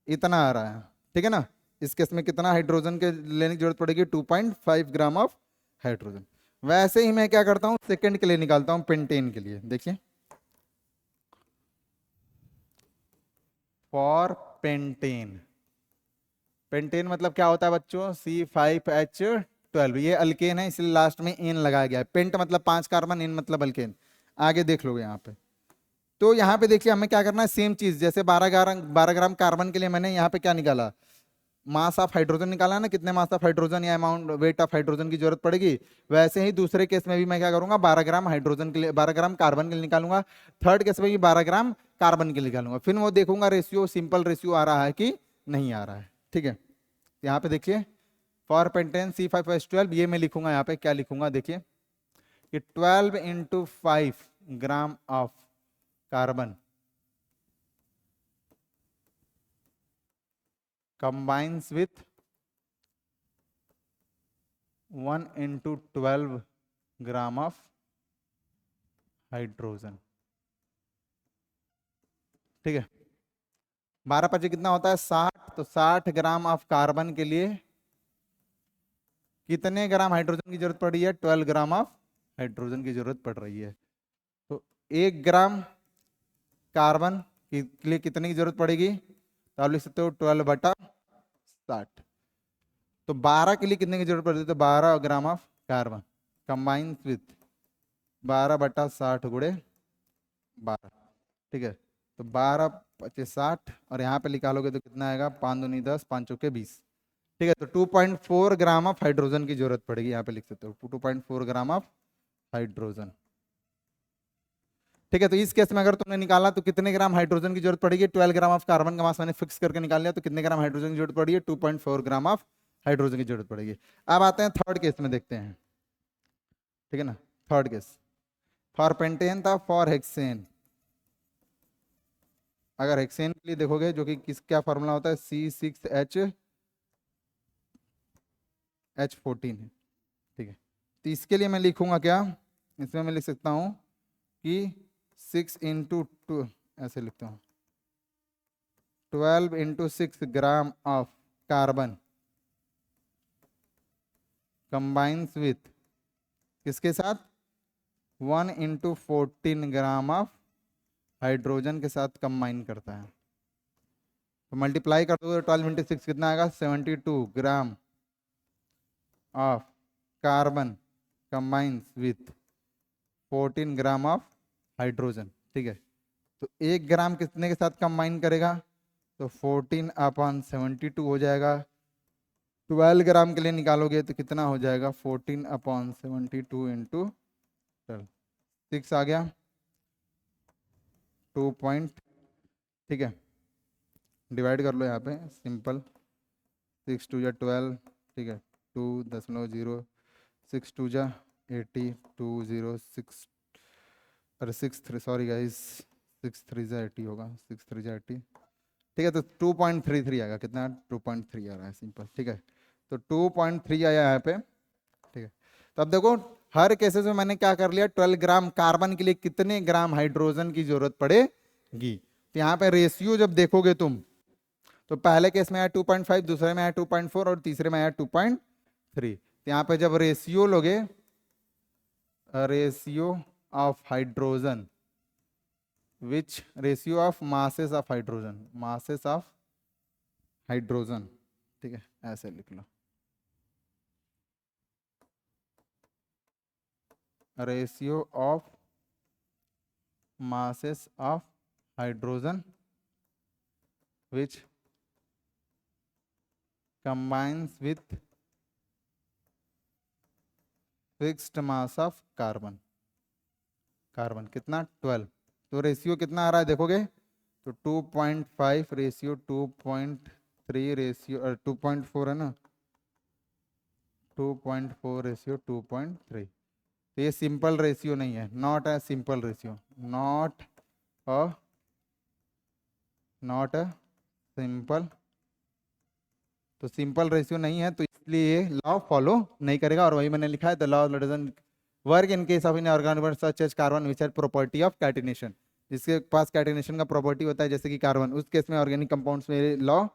इतना आ रहा है, ठीक है ना। इस केस में कितना हाइड्रोजन के लेने की जरूरत पड़ेगी, 2.5 ग्राम ऑफ हाइड्रोजन। वैसे ही मैं क्या करता हूं, सेकंड के लिए निकालता हूं, पेंटेन के लिए। देखिए, फॉर पेंटेन, पेंटेन मतलब क्या होता है बच्चों, C5H12, ये अल्केन है इसलिए लास्ट में एन लगाया गया है। पेंट मतलब 5 कार्बन, एन मतलब अल्केन, आगे देख लोगे यहाँ पे। तो यहाँ पे देखिए हमें क्या करना है, सेम चीज जैसे 12 ग्राम कार्बन के लिए मैंने यहाँ पे क्या निकाला, मास ऑफ हाइड्रोजन निकाला ना, कितने मास ऑफ हाइड्रोजन या अमाउंट वेट ऑफ हाइड्रोजन की जरूरत पड़ेगी। वैसे ही दूसरे केस में भी मैं क्या करूंगा, 12 ग्राम हाइड्रोजन के लिए, 12 ग्राम कार्बन के लिए निकालूंगा। थर्ड केस में भी 12 ग्राम कार्बन के लिए निकालूंगा, फिर वो देखूंगा रेशियो, सिंपल रेशियो आ रहा है कि नहीं आ रहा है, ठीक है। यहाँ पे देखिए, फॉर पेंटेन C5H12, ये मैं लिखूंगा यहाँ पे, क्या लिखूंगा देखिए, कि 12 × 5 gram of carbon combines with 1 × 12 gram of hydrogen, ठीक है। 12 × 5 कितना होता है 60, तो 60 ग्राम ऑफ कार्बन के लिए कितने ग्राम हाइड्रोजन की जरूरत पड़ रही है, 12 ग्राम ऑफ हाइड्रोजन की जरूरत पड़ रही है। तो 1 ग्राम कार्बन के लिए कितने की जरूरत पड़ेगी, तो आप लिख सकते हो 12/60। तो 12 के लिए कितने की जरूरत पड़ती है, तो 12 gram of carbon combines with 12/60 गुणे 12, ठीक है। तो 12 25 60, और यहाँ पे निकालोगे तो कितना आएगा, 5 दूनी 10, 5 चौके 20, ठीक है। तो 2.4 ग्राम ऑफ हाइड्रोजन की जरूरत पड़ेगी, यहाँ पे लिख सकते हो 2.4 ग्राम ऑफ हाइड्रोजन, ठीक है। तो इस केस में अगर तुमने निकाला तो कितने ग्राम हाइड्रोजन की जरूरत पड़ेगी, 12 ग्राम ऑफ कार्बन का मास मैंने फिक्स करके निकाल लिया, तो कितने ग्राम हाइड्रोजन की जरूरत पड़ी है, 2.4 ग्राम ऑफ हाइड्रोजन की जरूरत पड़ेगी। अब आते हैं थर्ड केस में, देखते हैं, ठीक है ना। थर्ड केस फॉर पेंटेन था, फॉर हेक्सेन, अगर हेक्सेन के लिए देखोगे, जो कि किस क्या फॉर्मूला होता है, C6H14 है, ठीक है। तो इसके लिए मैं लिखूंगा क्या, इसमें मैं लिख सकता हूं कि 6 × 2, ऐसे लिखता हूं, 12 × 6 gram of carbon combines with किसके साथ, 1 × 14 ग्राम ऑफ हाइड्रोजन के साथ कंबाइन करता है। तो मल्टीप्लाई कर दो, 12 × 6 कितना आएगा, 72 gram of carbon combines with 14 gram of hydrogen, ठीक है। तो 1 ग्राम कितने के साथ कंबाइन करेगा, तो 14/72 हो जाएगा। 12 ग्राम के लिए निकालोगे तो कितना हो जाएगा, 14/72 × 12, 6 आ गया, 2 पॉइंट, ठीक है। डिवाइड कर लो यहाँ पे सिंपल, 6 2 12, ठीक है, 2.0, 6 2 80, 206, अरे 6 3, सॉरी गाइस, 6 3 80 होगा, 6 3 80, ठीक है। तो 2.33 आएगा, कितना 2.3 आ रहा है सिंपल, ठीक है। तो 2.3 आया यहाँ पे, ठीक है। तो अब देखो हर केसेस में मैंने क्या कर लिया, 12 ग्राम कार्बन के लिए कितने ग्राम हाइड्रोजन की जरूरत पड़ेगी। तो यहाँ पे रेशियो जब देखोगे तुम, तो पहले केस में आया 2.5, दूसरे में आया 2.4 और तीसरे में आया 2.3। तो यहाँ पे जब रेशियो लोगे, ratio of hydrogen which ratio of masses of hydrogen, masses of hydrogen, ठीक है, ऐसे लिख लो, ratio of masses of hydrogen which combines with fixed mass of carbon, carbon कितना 12, तो रेशियो कितना आ रहा है देखोगे तो 2.5 रेशियो 2.3 रेशियो 2.4 है ना, 2.4 रेशियो 2.3, तो ये सिंपल रेशियो नहीं है, not a simple ratio, not a simple, तो सिंपल रेशियो नहीं है, तो इसलिए लॉ फॉलो नहीं करेगा, और वही मैंने लिखा है the law doesn't work in case of inorganic such as carbon which has property of catenation, जिसके पास कैटिनेशन का प्रॉपर्टी होता है जैसे कि कार्बन, उस केस में ऑर्गेनिक कंपाउंड्स में लॉ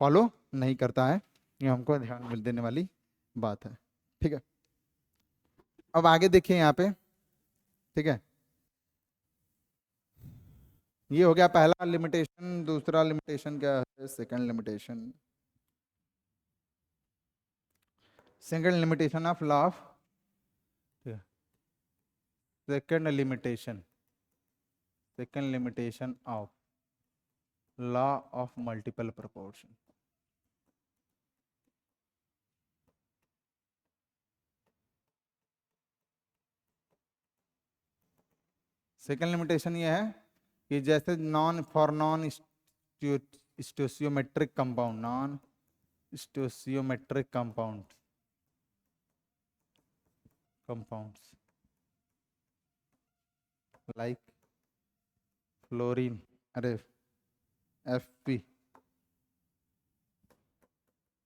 फॉलो नहीं करता है, ये हमको ध्यान में देने वाली बात है, ठीक है। अब आगे देखिए यहाँ पे, ठीक है, ये हो गया पहला लिमिटेशन, दूसरा लिमिटेशन क्या है, second limitation, second limitation of law of, second limitation, second limitation of law of multiple proportion, second limitation ये है कि जैसे non for non stoichiometric compound, non stoichiometric compounds like fluorine, अरे Fp,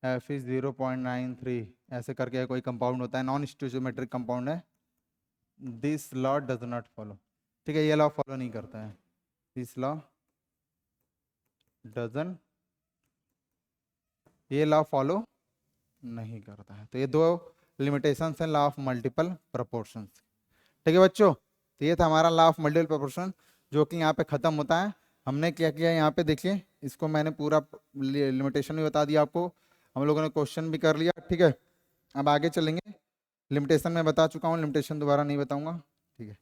Fe 0.93 ऐसे करके कोई कंपाउंड होता है, नॉन स्टोसियोमेट्रिक कंपाउंड है, this law does not follow, ठीक है, ये लॉ फॉलो नहीं करता है, दिस लॉ डजन, ये लॉ फॉलो नहीं करता है, तो ये दो लिमिटेशंस हैं लॉ ऑफ मल्टीपल प्रोपोर्शंस, ठीक है बच्चों, तो ये था हमारा लॉ ऑफ मल्टीपल प्रोपोर्शन जो कि यहाँ पे खत्म होता है। हमने क्या किया यहाँ पे देखिए, इसको मैंने पूरा लिमिटेशन भी बता दिया आपको, हम लोगों ने क्वेश्चन भी कर लिया, ठीक है। अब आगे चलेंगे, लिमिटेशन मैं बता चुका हूँ, लिमिटेशन दोबारा नहीं बताऊंगा, ठीक है,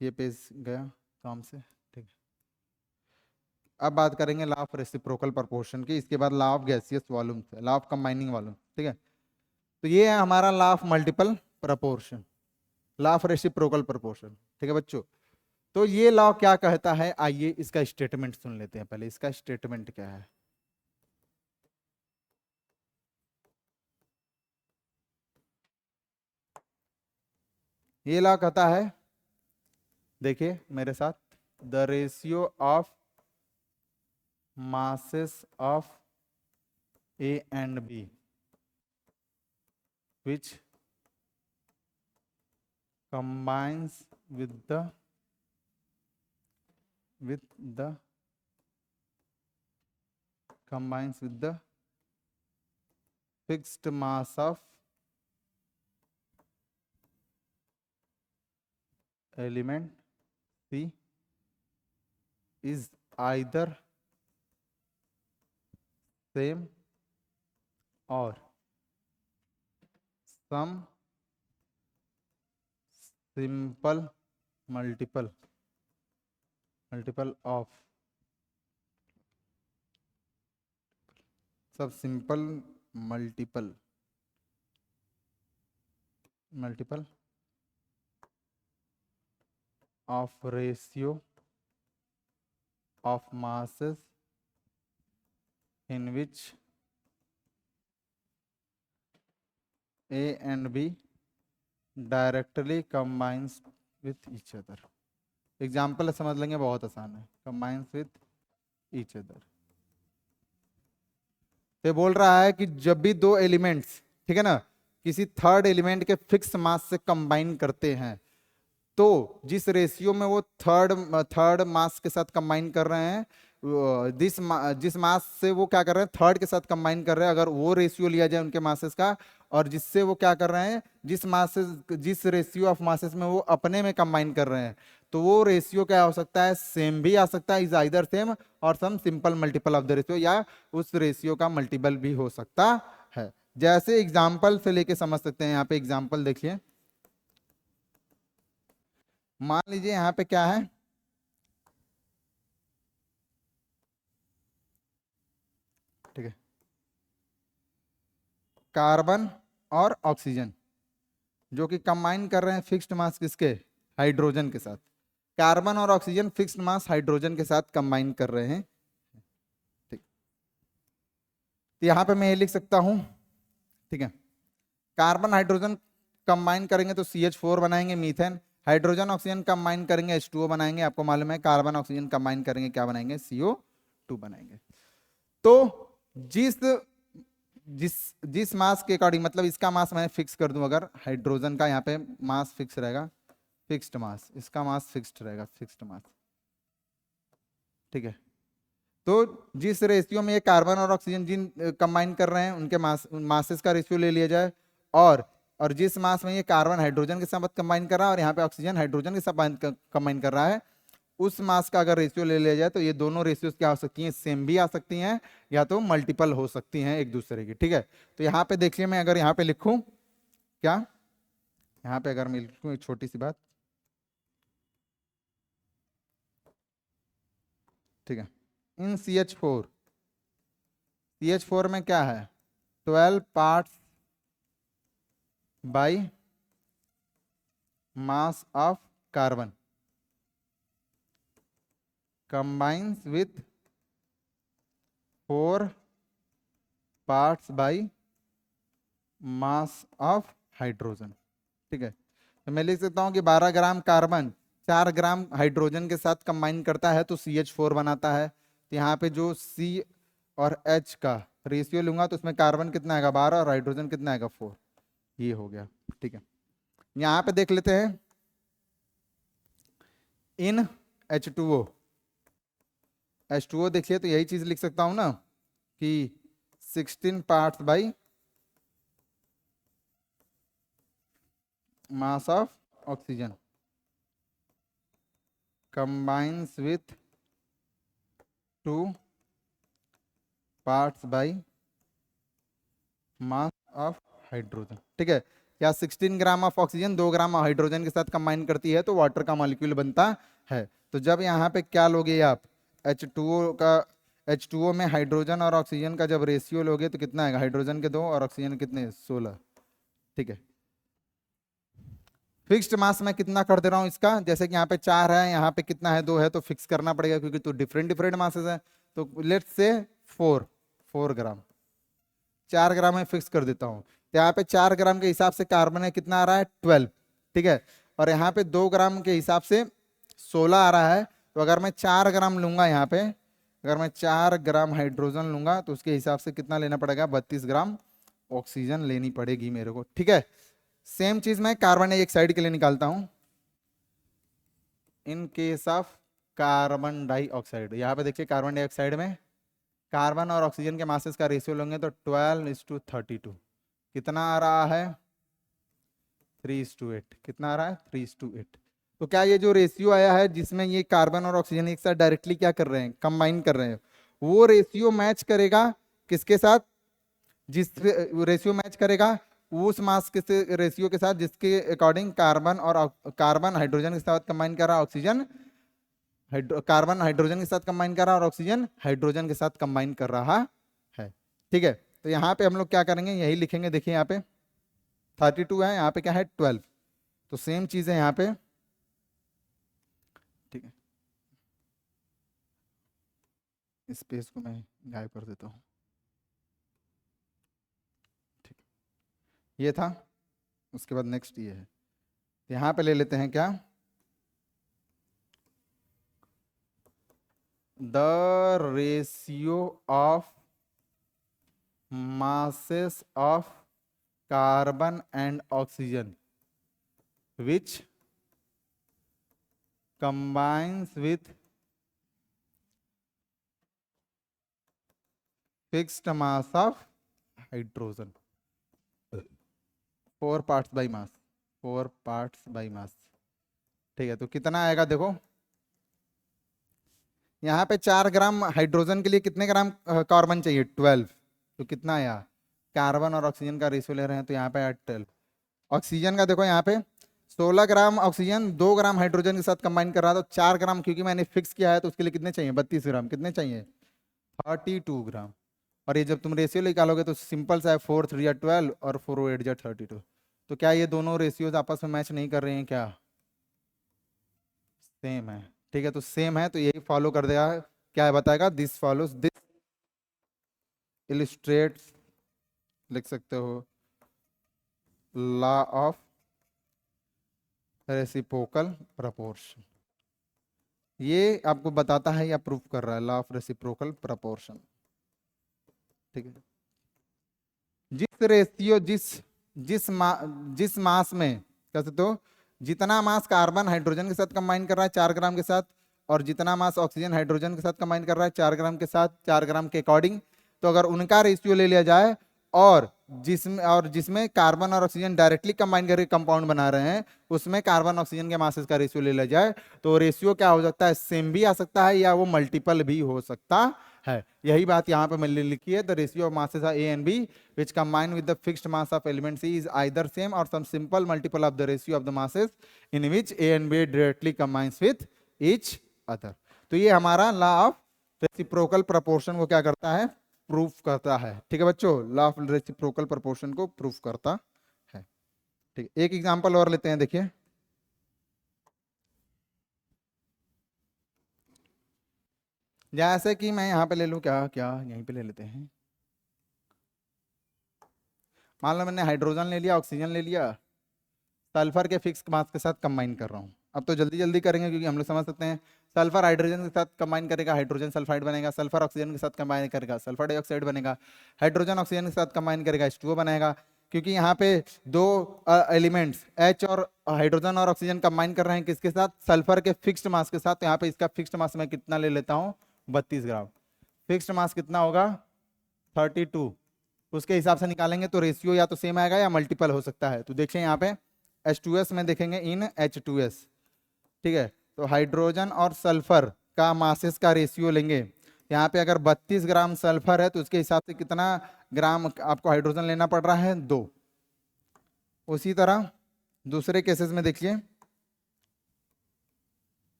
ये पेज गया काम से, ठीक है। अब बात करेंगे लॉ ऑफ रेसिप्रोकल प्रोपोर्शन की, इसके बाद law of gaseous volume, law of combining volume, ठीक है। तो ये है हमारा law of multiple proportion, law of reciprocal proportion, ठीक है बच्चों। तो ये लॉ क्या कहता है, आइए इसका स्टेटमेंट सुन लेते हैं, पहले इसका स्टेटमेंट क्या है। ये लॉ कहता है, देखिए मेरे साथ, the ratio of masses of A and B which combines with the fixed mass of element C is either same or some simple multiple of सब simple multiple of ratio of masses in which A and B directly combines with each other। Example समझ लेंगे, बहुत आसान है, combines with each other। तो बोल रहा है कि जब भी दो एलिमेंट्स, ठीक है ना, किसी थर्ड एलिमेंट के फिक्स मास से कंबाइन करते हैं, तो जिस रेशियो में वो थर्ड मास के साथ कंबाइन कर रहे हैं, जिस मास से वो क्या कर रहे हैं, थर्ड के साथ कंबाइन कर रहे हैं, अगर वो रेशियो लिया जाए उनके मासेस का, और जिससे वो क्या कर रहे हैं, जिस मासेस, जिस रेशियो ऑफ मासेस में वो अपने में कंबाइन कर रहे हैं, तो वो रेशियो क्या हो सकता है, सेम भी आ सकता है, इज आइदर सेम और some simple multiple of the ratio, या उस रेशियो का मल्टीपल भी हो सकता है। जैसे एग्जाम्पल से लेके समझ सकते हैं। यहाँ पे एग्जाम्पल देखिए, मान लीजिए यहाँ पे क्या है, ठीक है, कार्बन और ऑक्सीजन जो कि कंबाइन कर रहे हैं फिक्स्ड मास किसके, हाइड्रोजन के साथ। कार्बन और ऑक्सीजन फिक्स्ड मास हाइड्रोजन के साथ कंबाइन कर रहे हैं, ठीक। तो यहां पे मैं ये लिख सकता हूं, ठीक है, कार्बन हाइड्रोजन कंबाइन करेंगे तो CH4 बनाएंगे, मीथेन। हाइड्रोजन ऑक्सीजन कंबाइन करेंगे H2O बनाएंगे। आपको मालूम है कार्बन ऑक्सीजन कंबाइन करेंगे क्या बनाएंगे, CO2 बनाएंगे। तो जिस जिस जिस मास के अकॉर्डिंग, मतलब इसका मास मैं फिक्स कर दूं, अगर हाइड्रोजन का यहाँ पे मास फिक्स रहेगा, फिक्स्ड मास, इसका मास फिक्स्ड रहेगा, फिक्स्ड मास, ठीक है। तो जिस रेशियो में ये कार्बन और ऑक्सीजन जिन कंबाइन कर रहे हैं उनके मासेस का रेशियो ले लिया जाए, और जिस मास में ये कार्बन हाइड्रोजन के साथ कंबाइन कर रहा है और यहाँ पे ऑक्सीजन हाइड्रोजन के साथ कंबाइन कर रहा है, उस मास का अगर रेशियो ले लिया जाए तो ये दोनों रेशियोज क्या हो सकती हैं, सेम भी आ सकती हैं या तो मल्टीपल हो सकती हैं एक दूसरे की, ठीक है। तो यहाँ पे देखिए, मैं अगर यहाँ पे लिखूं क्या, यहाँ पे अगर मैं लिखूं एक छोटी सी बात, ठीक है, इन CH4 में क्या है, 12 parts by mass of carbon combines with 4 parts by mass of hydrogen, ठीक है। तो मैं लिख सकता हूं कि 12 ग्राम कार्बन 4 ग्राम हाइड्रोजन के साथ कंबाइन करता है तो CH4 बनाता है। तो यहाँ पे जो C और H का रेशियो लूंगा तो उसमें कार्बन कितना आएगा 12 और हाइड्रोजन कितना आएगा 4, ये हो गया, ठीक है। यहाँ पे देख लेते हैं इन H2O देखिए, तो यही चीज लिख सकता हूं ना कि 16 parts by mass of oxygen combines with 2 parts by mass of hydrogen, ठीक है। या 16 gram of oxygen 2 gram hydrogen के साथ कंबाइन करती है तो वाटर का मॉलिक्यूल बनता है। तो जब यहाँ पे क्या लोगे आप, H2O में हाइड्रोजन और ऑक्सीजन का जब रेशियो लोगे तो कितना आएगा, हाइड्रोजन के 2 और ऑक्सीजन कितने 16, ठीक है। फिक्स्ड मास में कितना कर दे रहा हूं इसका, जैसे कि यहाँ पे 4 है, यहाँ पे कितना है 2 है, तो फिक्स करना पड़ेगा क्योंकि तो डिफरेंट डिफरेंट मासेस है। तो लेट्स से 4 ग्राम, 4 ग्राम में फिक्स कर देता हूँ। तो यहाँ पे 4 ग्राम के हिसाब से कार्बन है कितना आ रहा है 12, ठीक है। और यहाँ पे 2 ग्राम के हिसाब से 16 आ रहा है। तो अगर मैं 4 ग्राम लूंगा यहाँ पे, अगर मैं 4 ग्राम हाइड्रोजन लूंगा तो उसके हिसाब से कितना लेना पड़ेगा, 32 ग्राम ऑक्सीजन लेनी पड़ेगी मेरे को, ठीक है। सेम चीज मैं कार्बन डाइऑक्साइड के लिए निकालता हूं। इन केस ऑफ कार्बन डाइऑक्साइड, यहाँ पे देखिए कार्बन डाइऑक्साइड में कार्बन और ऑक्सीजन के मासेस का रेशियो लेंगे तो 12:32, कितना आ रहा है 3:8, कितना आ रहा है 3:8। तो क्या ये जो रेशियो आया है जिसमें ये कार्बन और ऑक्सीजन एक साथ डायरेक्टली क्या कर रहे हैं, कंबाइन कर रहे हैं, वो रेशियो मैच करेगा किसके साथ, जिस रेशियो मैच करेगा उस मास के रेशियो के साथ जिसके अकॉर्डिंग कार्बन हाइड्रोजन के साथ कंबाइन कर रहा है, ऑक्सीजन कार्बन हाइड्रोजन के साथ कंबाइन कर रहा है और ऑक्सीजन हाइड्रोजन के साथ कंबाइन कर रहा है, ठीक है। तो यहाँ पे हम लोग क्या करेंगे, यही लिखेंगे, देखिए यहाँ पे 32 है, यहाँ पे क्या है 12, तो सेम चीज है यहाँ पे, ठीक है। स्पेस को मैं गायब कर देता हूँ, ठीक, ये था। उसके बाद नेक्स्ट ये है, यहाँ पे ले लेते हैं क्या, the ratio of masses of carbon and oxygen which combines with fixed mass of hydrogen, 4 parts by mass, 4 parts by mass. ठीक है, तो कितना आएगा देखो, यहाँ पे 4 ग्राम हाइड्रोजन के लिए कितने ग्राम कार्बन चाहिए, 12। तो कितना आया, कार्बन और ऑक्सीजन का रेशियो ले रहे हैं तो यहाँ पे 12। ऑक्सीजन का देखो यहाँ पे 16 ग्राम ऑक्सीजन 2 ग्राम हाइड्रोजन के साथ कंबाइन कर रहा था, तो 4 ग्राम क्योंकि मैंने फिक्स किया है तो उसके लिए कितने चाहिए, 32 ग्राम। कितने चाहिए, 32 ग्राम। और ये जब तुम रेशियो निकालोगे तो सिंपल सा है, 4 3 या 12 और 4 8 जा 32। तो क्या ये दोनों रेशियोज आपस में मैच नहीं कर रहे हैं क्या, सेम है। ठीक है, तो सेम है तो यही फॉलो कर देगा, क्या है बताएगा, दिस फॉलोज दिस इलिस्ट्रेट्स, लिख सकते हो, लॉ ऑफ रेसिप्रोकल प्रपोर्शन। ये आपको बताता है या प्रूफ कर रहा है, लॉ ऑफ रेसिप्रोकल प्रपोर्शन। ठीक है, जिस रेशियो जिस मास में कह सकते हो, जितना मास कार्बन हाइड्रोजन के साथ कंबाइन कर रहा है 4 ग्राम के साथ, और जितना मास ऑक्सीजन हाइड्रोजन के साथ कंबाइन कर रहा है 4 ग्राम के साथ, 4 ग्राम के अकॉर्डिंग, तो अगर उनका रेशियो ले लिया जाए और जिसमें कार्बन और ऑक्सीजन डायरेक्टली कंबाइन करके कंपाउंड बना रहे हैं, उसमें कार्बन ऑक्सीजन के मासेस का रेशियो ले लिया जाए, तो रेशियो क्या हो सकता है, सेम भी आ सकता है या वो मल्टीपल भी हो सकता है। यही बात यहाँ पे मैंने लिखी है, the ratio of masses are A and B which combine with the fixed mass of element C is either same or some simple multiple of the ratio of the masses in which A and B directly combines with each other। तो ये हमारा law of reciprocal proportion को क्या करता है, proof करता है। ठीक है बच्चों, लॉ ऑफ रेसिप्रोकल प्रोपोर्शन को प्रूफ करता है। ठीक, एक एग्जांपल और लेते हैं, देखिए जैसे कि मैं यहाँ पे ले लूँ, क्या क्या यहीं पे ले लेते हैं, मान लो मैंने हाइड्रोजन ले लिया, ऑक्सीजन ले लिया, सल्फर के फिक्स मास के साथ कंबाइन कर रहा हूँ। अब तो जल्दी जल्दी करेंगे क्योंकि हम लोग समझ सकते हैं, सल्फर हाइड्रोजन के साथ कंबाइन करेगा, हाइड्रोजन सल्फाइड बनेगा, सल्फर ऑक्सीजन के साथ कंबाइन करेगा, सल्फर डाइऑक्साइड बनेगा, हाइड्रोजन ऑक्सीजन के साथ कंबाइन करेगा, H2O बनेगा। क्योंकि यहाँ पे दो एलिमेंट्स H और हाइड्रोजन और ऑक्सीजन कंबाइन कर रहे हैं किसके साथ, सल्फर के फिक्स्ड मास के साथ। तो यहाँ पे इसका फिक्स्ड मास मैं कितना ले लेता हूँ, 32 ग्राम। फिक्स्ड मास कितना होगा, 32। उसके हिसाब से निकालेंगे तो रेशियो या तो सेम आएगा या मल्टीपल हो सकता है। तो देखिए यहाँ पे H2S में देखेंगे इन H2S। ठीक है, तो हाइड्रोजन और सल्फर का मासेस का रेशियो लेंगे, यहाँ पे अगर 32 ग्राम सल्फर है तो उसके हिसाब से कितना ग्राम आपको हाइड्रोजन लेना पड़ रहा है, 2। उसी तरह दूसरे केसेस में देखिए,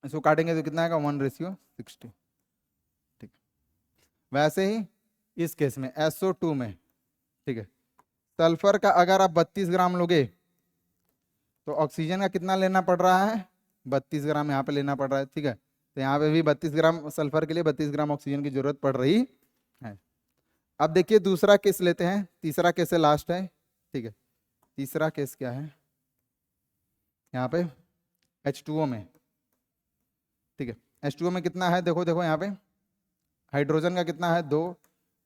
इसको काटेंगे तो कितना आएगा, 1:60। ठीक, वैसे ही इस केस में SO2 में, ठीक है, सल्फर का अगर आप 32 ग्राम लोगे तो ऑक्सीजन का कितना लेना पड़ रहा है, 32 ग्राम यहाँ पे लेना पड़ रहा है। ठीक है, तो यहाँ पे भी 32 ग्राम सल्फर के लिए 32 ग्राम ऑक्सीजन की जरूरत पड़ रही है। अब देखिए दूसरा केस लेते हैं, तीसरा केस है लास्ट है। ठीक है, तीसरा केस क्या है, यहाँ पे H2O में। ठीक है, H2O में कितना है, देखो देखो यहाँ पे हाइड्रोजन का कितना है, 2,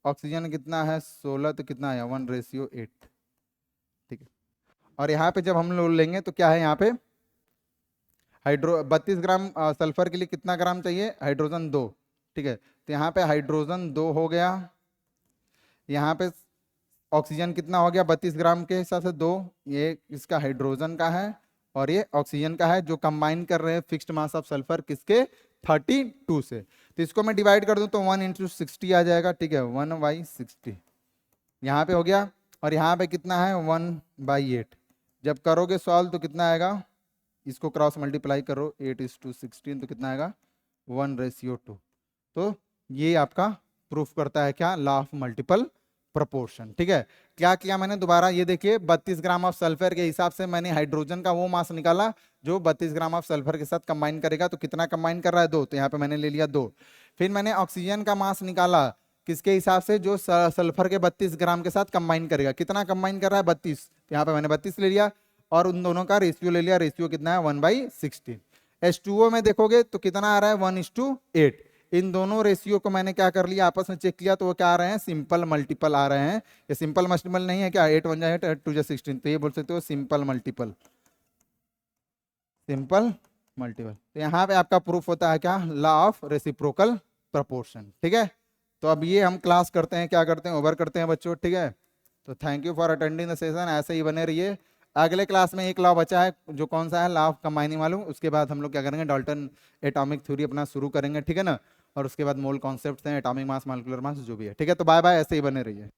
ऑक्सीजन कितना है 16, तो कितना आया, 1:8। ठीक है, और यहाँ पे जब हम लोग लेंगे तो क्या है, यहाँ पे 32 ग्राम सल्फर के लिए कितना ग्राम चाहिए, हाइड्रोजन 2। ठीक है, तो यहाँ पे हाइड्रोजन 2 हो गया, यहाँ पे ऑक्सीजन कितना हो गया 32 ग्राम के हिसाब से 2, ये इसका हाइड्रोजन का है और ये ऑक्सीजन का है, जो कंबाइन कर रहे हैं फिक्स्ड मास ऑफ सल्फर किसके, 32 से। तो इसको मैं डिवाइड कर दूं तो 1:60 आ जाएगा। ठीक है, 1/60 यहाँ पे हो गया, और यहाँ पे कितना है, 1/8। जब करोगे सॉल्व तो कितना आएगा, इसको क्रॉस मल्टीप्लाई करो, 8:16 तो कितना आएगा, 1:2। तो ये आपका प्रूफ करता है क्या, लॉ ऑफ मल्टीपल प्रोपोर्शन। ठीक है, क्या किया मैंने, दोबारा ये देखिए 32 ग्राम ऑफ सल्फर के हिसाब से मैंने हाइड्रोजन का वो मास निकाला जो 32 ग्राम ऑफ सल्फर के साथ कंबाइन करेगा। तो कितना कंबाइन कर रहा है, 2, तो यहाँ पे मैंने ले लिया 2। फिर मैंने ऑक्सीजन का मास निकाला किसके हिसाब से, जो सल्फर के 32 ग्राम के साथ कंबाइन करेगा। कितना कंबाइन कर रहा है, 32, तो यहाँ पे मैंने 32 ले लिया और उन दोनों का रेशियो ले लिया, रेशियो कितना है, 1/16। H2O में देखोगे तो कितना आ रहा है, 1:8। इन दोनों रेशियो को मैंने क्या कर लिया, आपस में चेक किया तो वो क्या आ रहे हैं, सिंपल मल्टीपल आ रहे हैं। ये सिंपल मल्टीपल नहीं है क्या, 8 1 8, 8 2 16, तो ये बोल सकते हो सिंपल मल्टीपल, सिंपल मल्टीपल। तो यहाँ पे आपका प्रूफ होता है क्या, लॉ ऑफ रेसिप्रोकल प्रोपोर्शन। ठीक है, तो अब ये हम क्लास करते हैं, क्या करते हैं, ओवर करते हैं बच्चों। ठीक है, तो thank you for attending the session, ऐसे ही बने रहिए। अगले क्लास में एक लॉ बचा है, जो कौन सा है, लॉ ऑफ कंबाइनिंग मालूम, उसके बाद हम लोग क्या करेंगे, डाल्टन एटॉमिक थ्योरी अपना शुरू करेंगे, ठीक है ना। और उसके बाद मोल कॉन्सेप्ट्स हैं, एटॉमिक मास, मॉलिक्यूलर मास, जो भी है, ठीक है। तो बाय बाय, ऐसे ही बने रहिए।